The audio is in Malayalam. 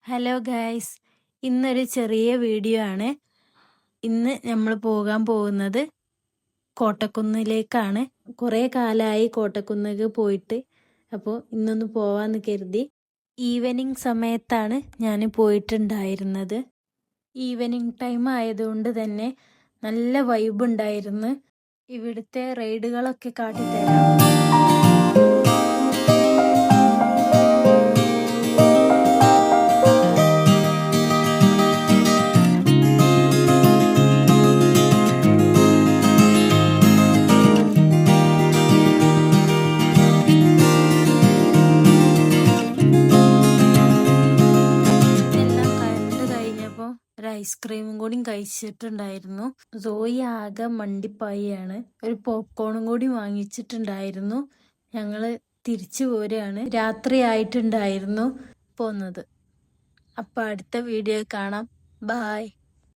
ഹലോ ഗൈസ്, ഇന്നൊരു ചെറിയ വീഡിയോ ആണ്. ഇന്ന് നമ്മൾ പോകാൻ പോകുന്നത് കോട്ടക്കുന്നിലേക്കാണ്. കുറേ കാലമായി കോട്ടക്കുന്നിലേക്ക് പോയിട്ട്, അപ്പോൾ ഇന്നൊന്ന് പോവാന്ന് കരുതി. ഈവനിങ് സമയത്താണ് ഞാൻ പോയിട്ടുണ്ടായിരുന്നത്. ഈവനിങ് ടൈം ആയതുകൊണ്ട് തന്നെ നല്ല വൈബ് ഉണ്ടായിരുന്നു. ഇവിടുത്തെ റൈഡുകളൊക്കെ കാട്ടിത്തരാം. ഐസ്ക്രീമും കൂടി കഴിച്ചിട്ടുണ്ടായിരുന്നു. സോയി ആകെ മണ്ടിപ്പായാണ്. ഒരു പോപ്കോണും കൂടി വാങ്ങിച്ചിട്ടുണ്ടായിരുന്നു. ഞങ്ങള് തിരിച്ചു പോരുകയാണ്. രാത്രി ആയിട്ടുണ്ടായിരുന്നു പോന്നത്. അപ്പൊ അടുത്ത വീഡിയോ കാണാം. ബായ്.